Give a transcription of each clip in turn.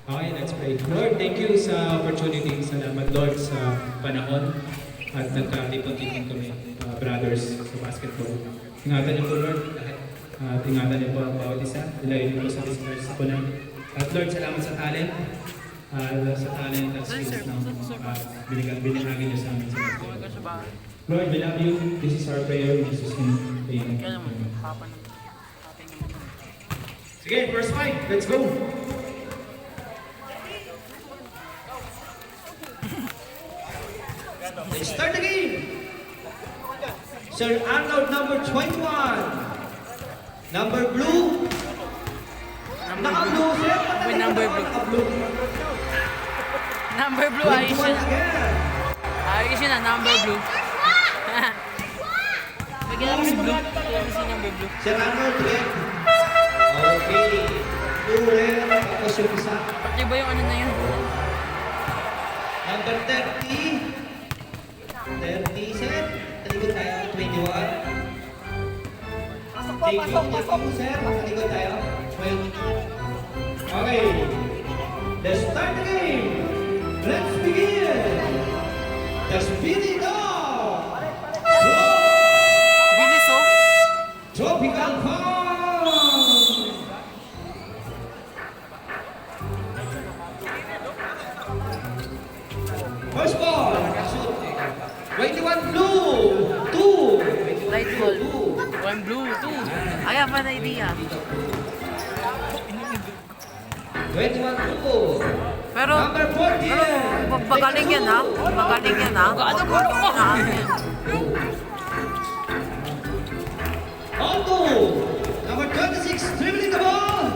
Okay, let's pray. Lord, thank you sa opportunity. Salamat, Lord, sa panahon at nagkatipon-tipon kami, brothers, sa basketball. Ingatan niyo po, Lord, lahat. At ingatan niyo po ang bawat isa. Ilayin niyo po sa listeners ko na. At Lord, salamat sa talent. Sa talent at skills na binigagin niyo sa amin sa basketball. Lord, we love you. This is our prayer in Jesus' name. Amen. Sige, first fight. Let's go. Let's start the game. Sir Arnold, number 21. Number blue. Naka-blue, sir. Wait, number blue. Naka-blue. Number blue, ayos 21 yun. again. Ayos yun number blue. Bigyan namin si blue. Bigyan namin si number blue. Sir Arnold, red. Okay. Blue, red. Tapos yung isa. Pati ba yung ano na yun? Number 30. 30, sir. Talikod tayo. 21. Thank you, sir. Talikod tayo. 20. Okay. Let's start the game. Let's begin. The spinning off. Bilis oh. Tropical Farm. First ball. 21 blue. 2. Light ball. One blue, two. I have an idea. 21 blue. Pero, Number 14. magaling yan ha. Magaling yan ha. Magaling ha. Alto. Number 26. Dribbling the ball.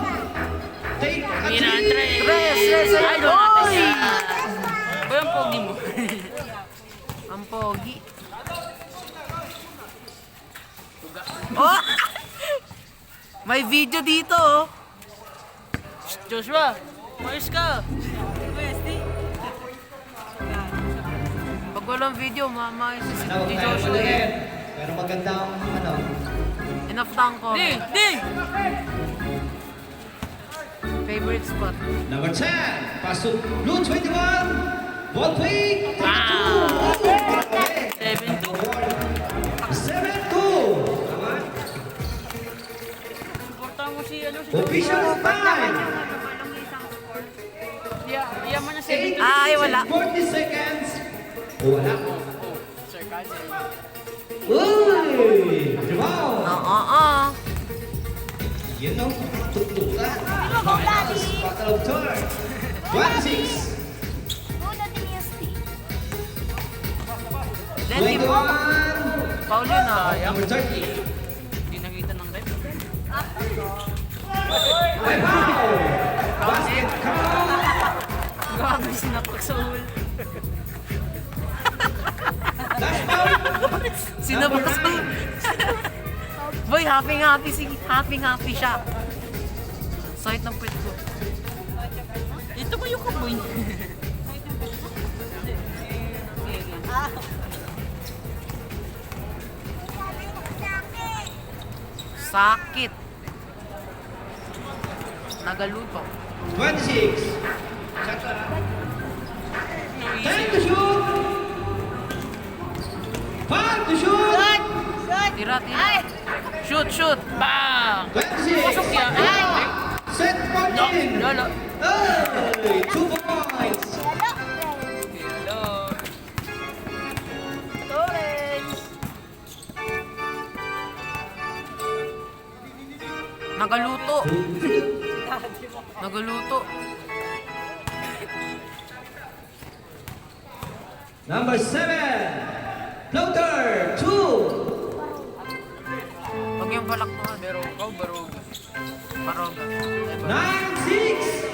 Take a three. Tres. Ay, doon natin yan. Ba yung pogi mo? Ang pogi. Oh! May video dito oh. Joshua, mayos ka. Pag walang video, mamayos si Joshua. Pero maganda ang ano. Enough na ang comment. Ding! Favorite spot. Number 10. Pass to blue 21. Ball play. Wow! 7-2. 7-2. Suportahan mo si ano si Official time. Yaman na 7-2. Ay, wala. 40 seconds. Wala. Sir Kansel. Uy! Wow! You know, tuktukan. Finals, battle of turn. 26. 21. Paul yun ah. Number 30. Hindi nakita ng rep. Ay, wow! Basket count. Grabe sinapak sa ulo. Last foul. Sinapak sa ulo. Boy, happy siya. Side ng pwede ko. Ito ba yung kaboy? Sakit. Nagaluto. 26. Time to shoot. 5 to shoot. Tira. Shoot. Bang! 26. Pasok yan. Set point in. Lolo. Hey, 2 points. Hello. Nagaluto. Number 7. Floater 2. Pag yung balaktuhan. Baroga. 9-6.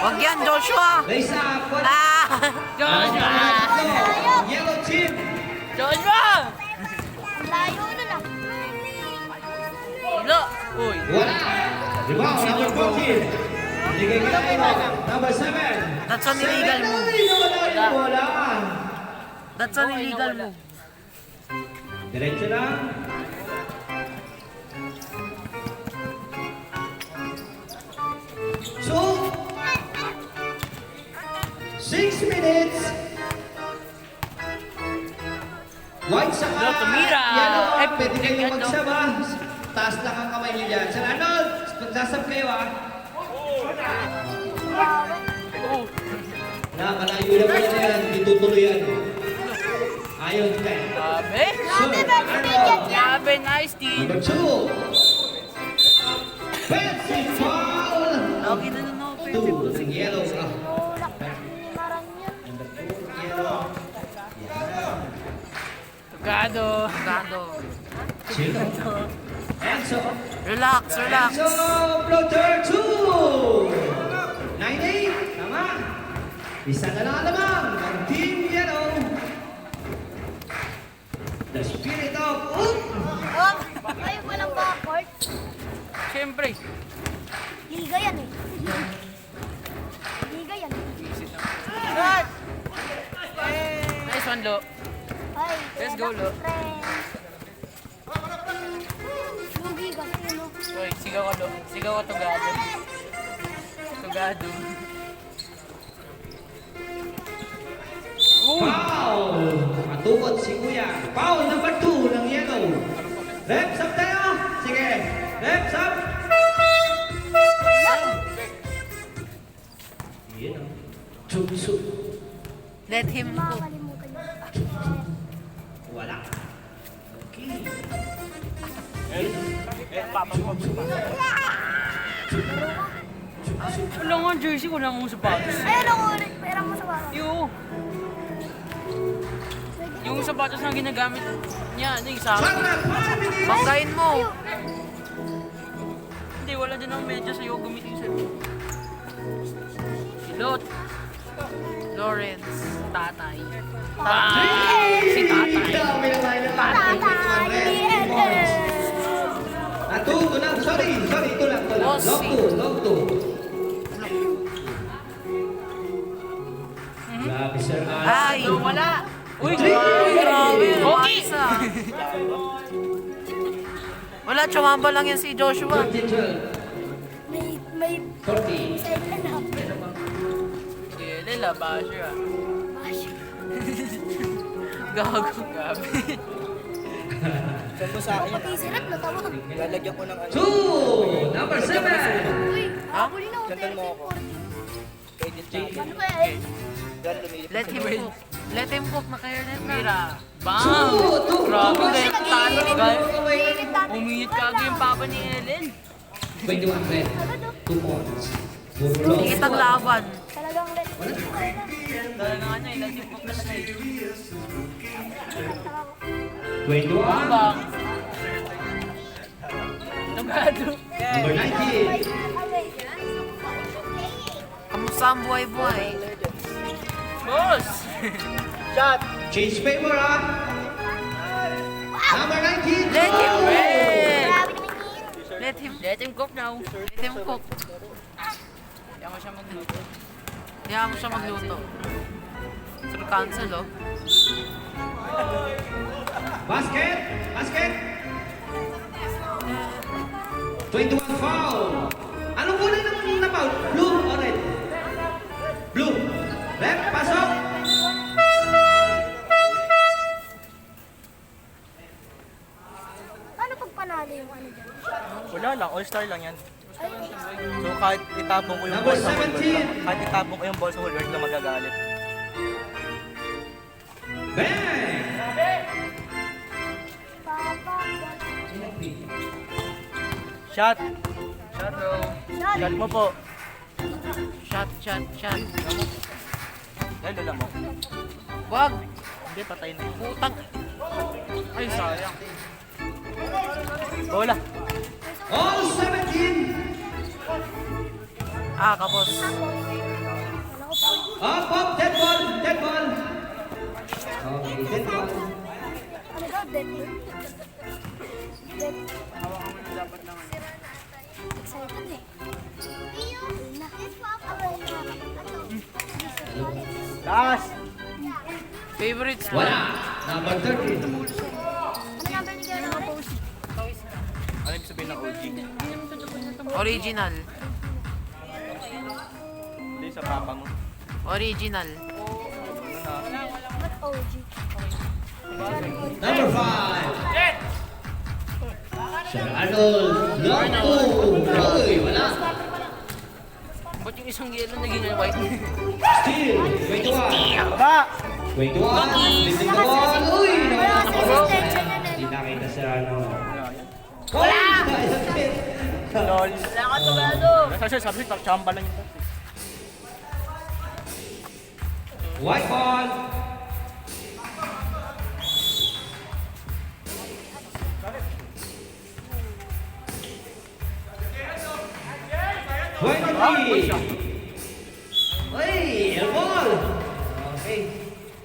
Wag yan, Joshua. Raise up. Joshua! Yellow team. Joshua! Layo na lang. Wala. Uy. Wala. Rebound, number 14. Ligay ka na number 7. That's an illegal move. Wala. That's an illegal move. Diretso lang. So, 6 minutes. White sa Go, tumira. Yellow, Ay, pwede kayo yan, no? magsama. Taas lang ang kamay niyo dyan. Sir Arnold, pagsasab kayo ah. Oh. Malayo na pala na yan, itutuloy yan. Ayun kayo. Grabe. So, Arnold, Grabe, nice team. number 2. Fancy foul. Lagi na nun, no? 2, ng yellow. Ah. Tulak. Parang yun. Number 2, yellow. Tugado. Gado. Sino? Enzo. Relax, relax. Enzo, floater 2. 9-8. Tama. Isa na lang naman ng Team Yellow. The spirit of Oop. Oh, ay, walang backcourt. Siyempre. Liga yan eh. Liga yan. Nice one, Lo. Ay, Let's go, Lo. friends. Lugi kasi, no? Uy, sigaw ka, Lo. Sigaw ka, Tugado. Tugado. Foul. Matukot si Kuya. Foul number 2 ng Yellow. Reps up tayo. Sige. Reps up. Yan o. Chumsu. Let him go. Makakalimutan yun. Wala. Okay. Wala nga jersey, wala nga sapatos. Ay, ano ulit? Pera mo sa baro. Yung sapatos na ginagamit niya, ano yung sa akin. Banggain mo. Hindi, wala din ang medyo sa'yo gamitin sa'yo. Si Lot. Lawrence. Tatay. Si Tatay. Ito lang. Sorry. Ito lang. Bossy. Log 2. Grabe, Sir Al. Ay. Wala. Uy, Grabe. Okay. Isa. Wala, chumamba lang yan si Joshua. 13-12. May 40. silent na. Lila, basher ah. Gago. Grabe. Send mo sa akin yan. Pag-isirat na tawag. Lalagyan ko ng ano. 2. Number 7. Uy, habulin ako. Ganda mo ako. 30, 40. Edit na. Ano ba eh? Yan, lumilip. Let him cook. Let him cook. Naka-hairnet na. Mira. Bam! Two. Grabe, guys. Talo, guys. Umiinit natin. Umiit ka agad yung papa ni Ellen. 21 red. Agad oh. 2 points. Puro long. Ikitang laban. Talagang let. Dahil nga ano, ilan yung papa na eh. 21. Bang! Tugado. Number 19. Kamusta ang buhay-buhay? Boss! Shot! Change favor ah. Number 19. Let him Oh! win. Grabe naman yun. Let him Let him cook now. Let him cook. Kaya mo siya magluto. Hayaan mo siya magluto. So, cancel, oh. Basket. 21 foul. Anong kulay ng na-foul? Blue or red? Blue. Rep, pasok. Paano pag panalo yung ano dyan? Wala lang, all-star lang yan. Ay, So kahit itapong ko yung Number ball sa holder, 17. kahit itapong ko yung ball sa holder, na magagalit. Bang! papa. Shot! Shot bro. Shot mo po. Shot. Ay, lola mo. Wag. Hindi, patay na. Putang. Ay, sayang. Bola! All 17. Kapos. Up, dead ball. Okay, dead ball. Ano daw? Dead. Dead. Excited eh. Ayun na. Last! Favorite spot. Wala. Number 13. Ano Original. Hindi sa papa mo. Original. Ba't OG? Number 5. Sir Arnold. Long 2. Uy, wala. Ba't yung isang yellow naging white? Still. 21. Ba! 21. Lifting the ball. Uy, Wala nawala. sa extension yan eh. Hindi nakita sa ano. Wala! Wala! Lol. Wala ka tumado. Sabi ko, chamba lang yun. White ball. White ball. Uy, air ball. Okay.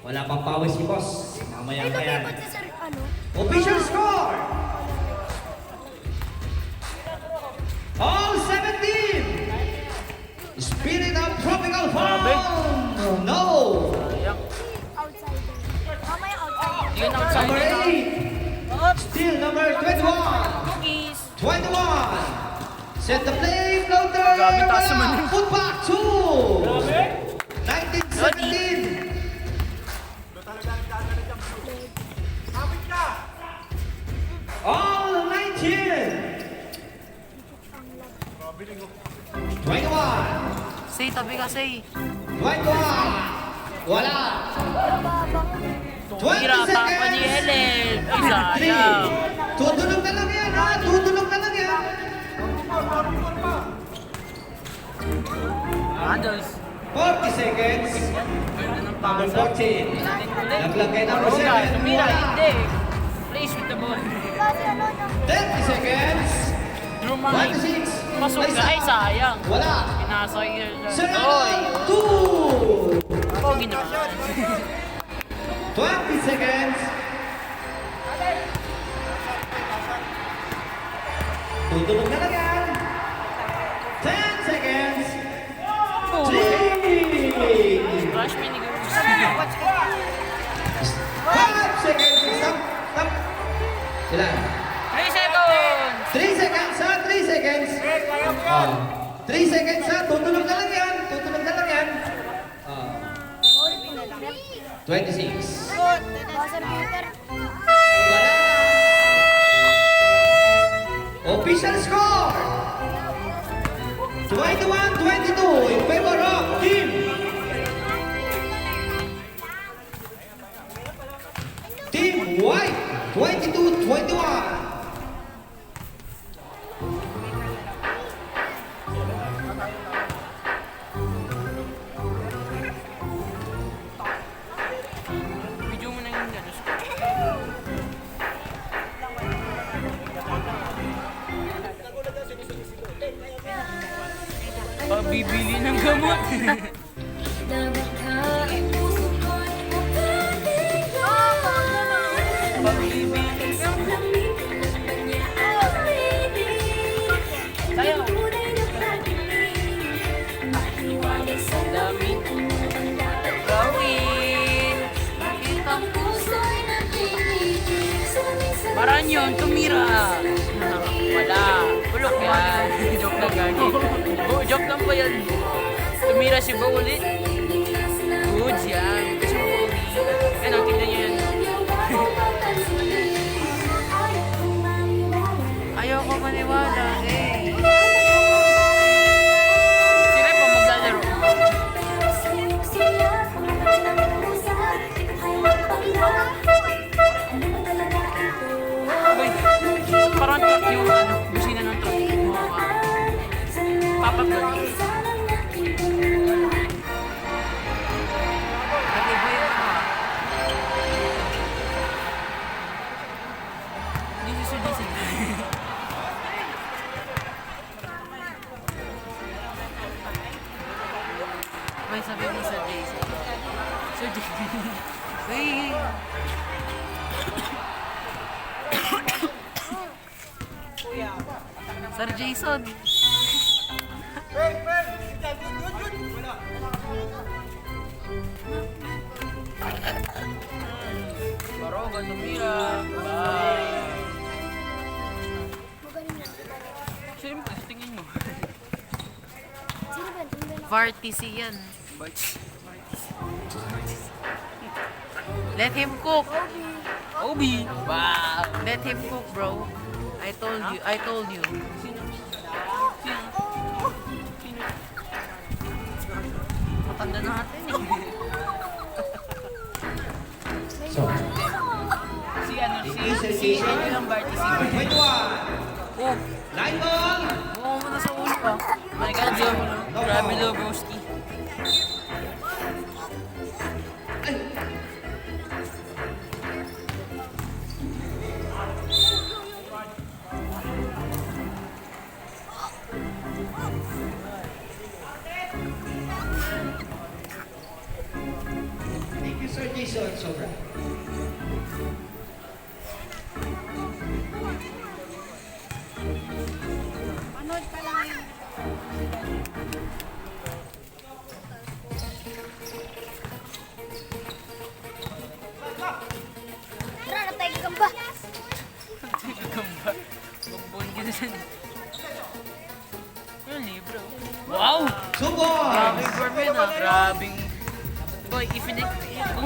Wala pang pawis si boss. Mamaya Ay, pa yan. lumipot ka sa ano? Official score! All 17! Spirit of Tropical Farm! No! Outsider. Mamaya outsider. Yun Number outside. 8! Still number 21! Cookies. 21! Set the play, floater! Grabe, taas naman yun. Put back 2! 1917! All 19! 21! Say, tabi ka, say. 21! Wala! Tira, 20 papa ni seconds! Helen. Ay, sayang. Tutulog na lang yan, ha? Tutulog na lang yan! Adults. 40 seconds! Ganda ng Number pasa. 14. Naglagay number Roga, 7. tumira, Wala. hindi. Place with the ball. Kasi ano, yung 30 seconds! Drumay. 26. Pasok ka, ay sayang. Wala! Pinasok yun. Oy, Serrano, 2! pogi naman. 20 seconds! Tutulog na lang yan! 10 seconds! Oh, 3! rush me ni Goose. 5 seconds! Stop! Stop! Ilan? 3 seconds. 3 seconds ha! 3 seconds! 3 seconds ha! Tutulog na lang yan! Tutulog na lang yan! 26. buzzer beater. Wala na! Official score! 21-22 in favor of Team White. 22-21. Video mo na yung gano'n. Pabibili ng gamot. Pabibili ng gamot. Sayaw. Dami. Gawin. Nakita ko. Parang yun, tumira. Wala. Bulok yan. Joke lang gagi. Joke lang ba yan? Tumira si Bo ulit. Good yan. Kasi mo pogi. Yan, ang tignan niyo yan. Ayoko maniwala eh. Si Repo maglalaro. Uy, parang truck yung ano, busina ng truck. Papagod. Nag-iba yun ako ah. This is Sir Jason. May sabi mo Sir Jason. Sir Jason. Uy. Sir Jason. Baroga, tumira. Bye. Magaling yan. Siyempre, tingin mo. Vartici yan. Let him cook. Obi. Wow. Let him cook, bro. I told you. Matanda natin eh. So, Si ano, si ano yung Barty, si 21. Oh, Line ball. buko mo na sa ulo ah. My God, Joe. Grabe lo, broski. Thank you, Sir Jason. Sobra. Manood pa lang yun. Tara, natay ka ba? Bugbon ka na dyan. Yung libro. Wow! Subon. Grabe, Gorman ah. Grabing... Boy, kung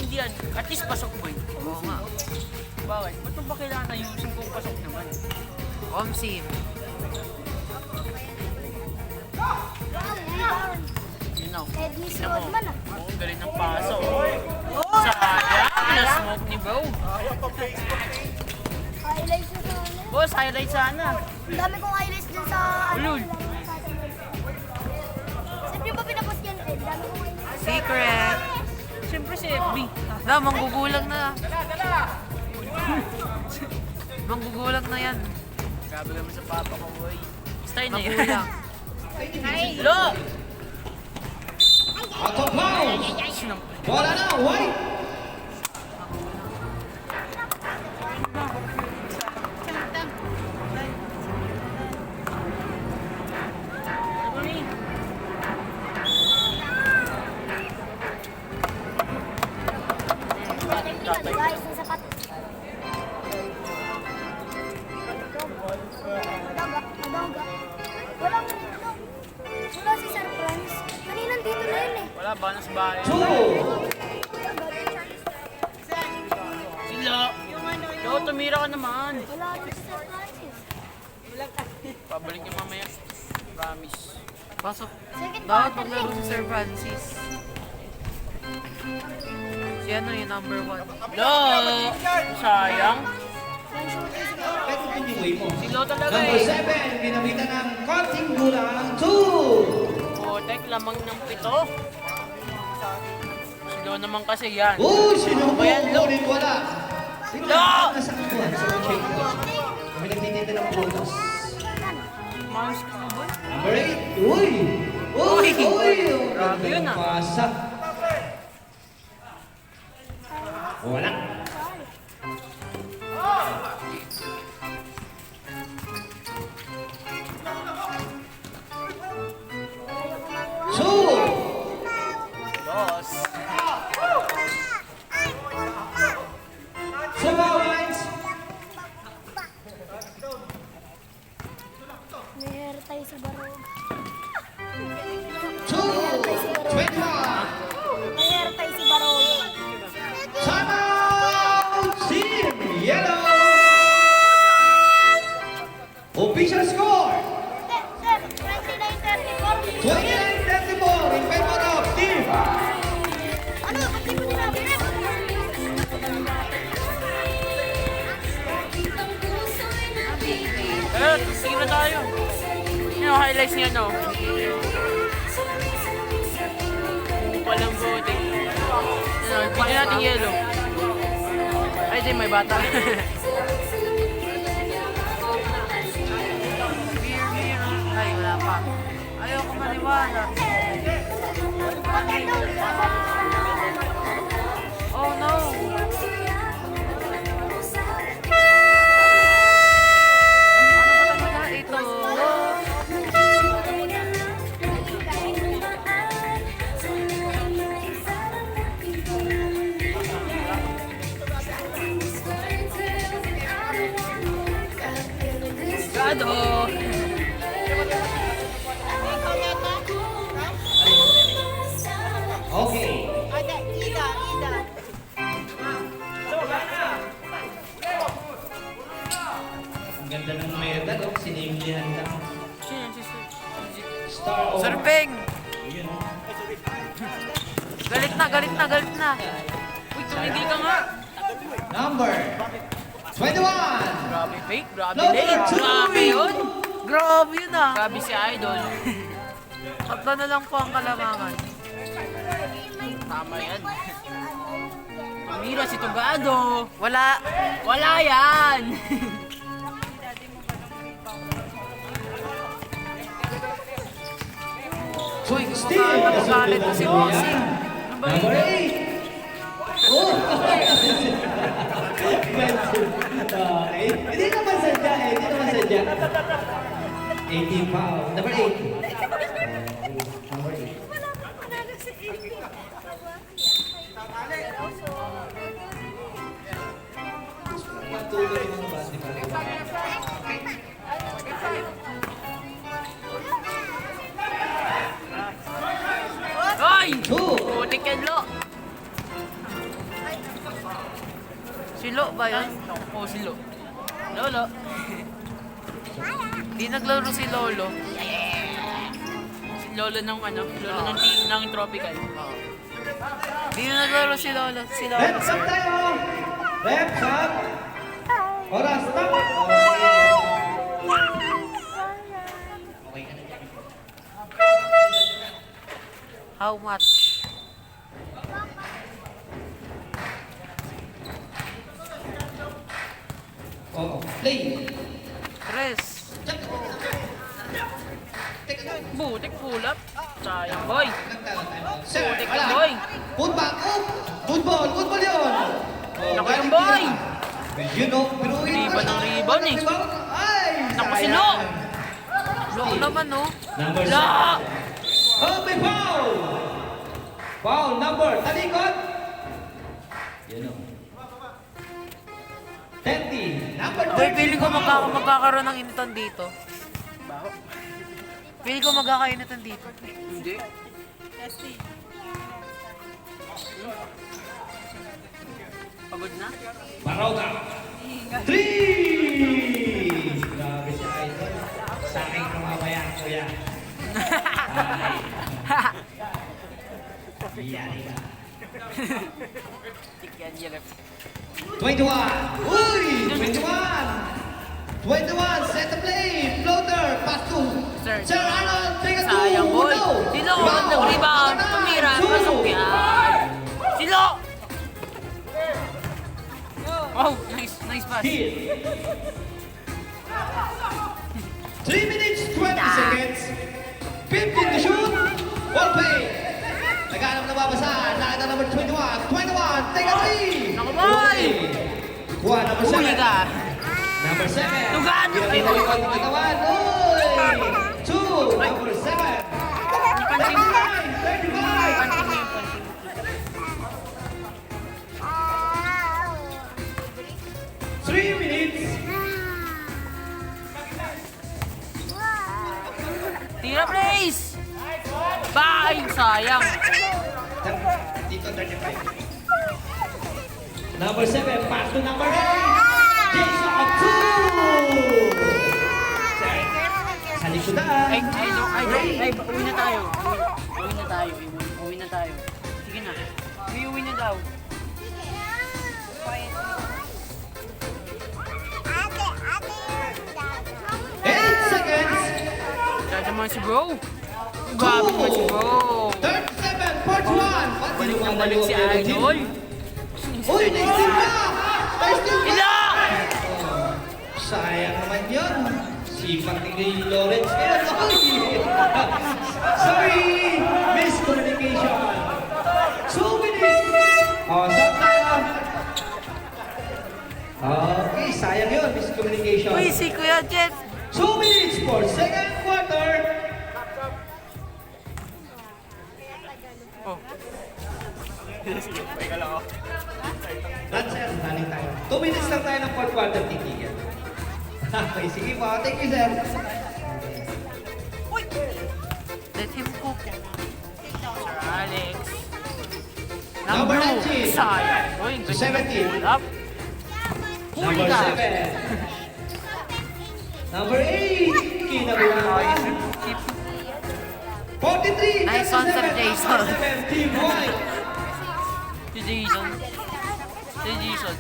hindi yan, at least pasok, boy. Oo nga. Bakit? Ba't mo ba kailangan ayusin kung pasok naman? Omsim. Yun know. Ednis Tignan mo. Rodman ah. Oo, galing ng paso. Sayang, na-smoke ni bro. Highlights na sa ano. Boss, highlight sana. Ang dami kong highlights dun sa Ulul. Siyempre ba pinapost yan rin? Dami kong highlights. Secret. Siyempre si FB. Da, manggugulang na. Manggugulang na yan. Grabe kami sa papa ko, boy. Style na yan. Magulang. Lo! Out of bounds. Bola na, white. Guys, ang sapat. Madaga. Wala si Sir Franz. Kanina dito na yun eh. Wala ba na sa bahay? Two. Sila! Yo, tumira ka naman. Wala si Sir Francis. Pabalik niyo mamaya. Promise. Pasok. Second Dapat quarter maglaro eh. si Sir Francis. Si ano yung number 1. Lo! Sayang. Pwede din yung way mo. Silo talaga Number eh. 7, ginamitan ng konting gulang. 2. Putek, lamang ng 7. Silo naman kasi yan. Sinubo. Ayan, Lo. Ulit wala. Tingnan, Lo. nasa kuwan sa check ko. Kami nagtitinda ng prutas. Mouse ka boy. Number 8. Uy! Uy! Uy! Grabe yun, ah. Pasa. Wala. Two. Dos. Two more lines. May hair tayo sa barog. 2. 21. May hair tayo si barog. Time out! Team Yellow! Official score! Sir, 29-34. 29-34 in favor of Team! Ano? Hindi mo nila binip. Sige na tayo. Yung highlights niya, no? Walang bote. Pwede natin yellow. Ay, di, may bata. Ay, wala pa. Ayoko maniwala. Oh no! Ano ba talaga ito? Gado! Ang ganda ng medal, oh. Sinimlihan lang. Sino yan? Star of... Surpeng! Yun, oh. Galit na. Uy, tumigil ka nga. Number 21. Grabe fake, grabe Number late. two. Grabe yun. Grabe yun ah. Grabe si Idol. Tatlo na lang po ang kalamangan. Tama yan. Tumira si Tugado. Wala. Wala yan. Uy, Still, kumakalit ko si Bossing. Number 8. Oh! Okay. Hindi naman sadya eh. Hindi naman sadya. 18 pa. Number 8. Number 8. Patuloy yung mga bati pa rin. Hoy! 2. Putik yan, Lo. Silo ba yun? Oo, si Lo. Lolo. Di naglaro si Lolo. Si Lolo ng ano, Lolo ng team ng Tropical. Di na naglaro si Lolo. Si Lolo. Reps up tayo! Reps up! Oras, stop! Okay ka na dyan. How much? Oo. Play! Tres. Butik pulap. Sayang, boy. Sir, Putik wala. ka, boy. Put back up! Good ball! Good ball yun! Oh, Naku, galing yung boy. tira. Yun o, binuhin mo Ribbon na. ng ribbon eh. Ay! Naku, si sayang. Lo. Lo naman no. Number La! 7. Oh, may foul! Foul number, talikod! Yun o. 30, number 30. Boy, feeling ko magkakaroon ng initan dito. Feeling ko magkakainitan dito. Hindi. Pagod na? Baroga. 3! Grabe si Idol. Sa akin ka mamaya, kuya. Ay. Yari ka. Tikyan, Jerep. 21! Uy! 21! 21, set the play! Floater, pass to Sir Arnold, take a two! Sayang, boy. No! Silo, Rebound! nag-rebound. Tumira, pasok yan. Silo! Wow, nice pass. Hit! 3 minutes, 20 seconds. 15 to shoot. Ball play. Naghanap na babasa. Nakita number 21. 21, take a three! Naku, boy! Kuha, number 7. Huli ka. Number 7. Tugado! Pinag-iwan ng katawan. Uy! 2, number 7. Pansin mo. 3 minutes. Tira, please! Bye! Sayang. Dito 35. Number 7, pass to number 8. Jason of 2. Sa likodan. Ay, uwi na tayo. Uwi na tayo. Sige na. Uwi na daw. Eight seconds. Dada man si bro. Grabe man si bro. 37, 41. Balik na balik si Idol. Uy, na-steal ka! Na-steal ka! Ila! Sayang naman yun. Sipag ni Lawrence ngayon. Uy! Sorry! Miscommunication. 2 minutes. Oh, saan tayo? Okay, sayang yun. Miscommunication. Uy, si Kuya Jet. 2 minutes for second quarter. That's it. Naling tayo. 2 minutes lang tayo ng fourth quarter titigan. Okay, sige po. Thank you, sir. Let him cook. Sir Alex. Number Blue. 19. Sayang. Uy, ganyan 17. pull up. Huli Number ka. 7. Number 8, kinabukasan. 43, Nice one, Sir Jason. 7, Team White. Si Jason. Si Jason.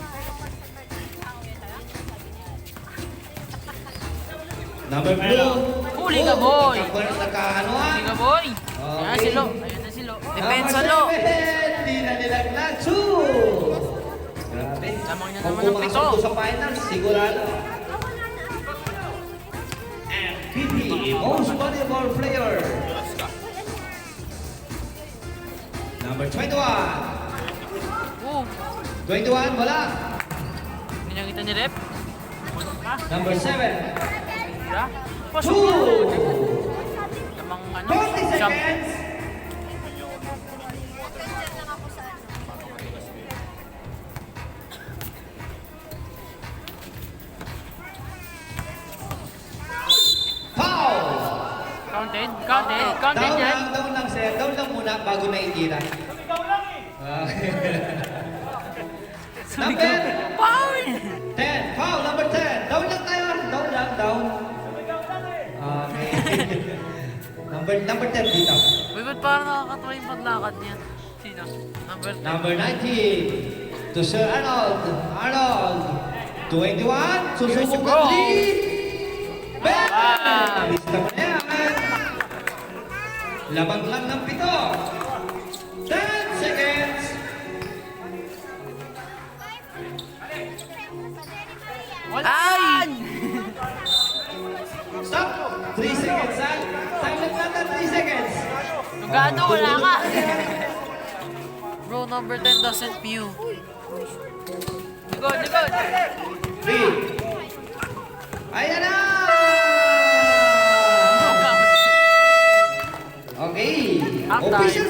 Number blue. Huli ka, boy. Nagkaanuan. Sige boy. Ayan si Lo. Ayan na si Lo. Depensa Number Lo. 7, di na nilaglag. 2. Grabe. Lamang niya Kung naman ng pumasok pito. to sa finals, sigurado. MVP, Most Valuable Player. Number 21. Oh, 21, wala. hindi niya kita ni Rep. Number 7. Tira. Pasok. 2. Lamang ano. 40 jump. seconds. Foul! Counted. Counted. Counted yan. Down lang, sir. Down lang muna bago na itira. Number Foul! 10. Foul, number 10. Down lang tayo. Down lang, down. Okay. number 10 dito. Uy, ba't parang nakakatawa yung paglakad niya? Sino? Number 10. Number 19. To Sir Arnold. Arnold. 21. Susubok Bro. ng 3. Bam! Lista mo na yan. Labang lang ng 7. 10 seconds. Ay! Stop! 3 seconds, ha? Silent lang na 3 seconds. Tugado, wala ka. Bro, number 10 doesn't view. Likod, likod. 3. Ayan na! Okay. Halftime. Official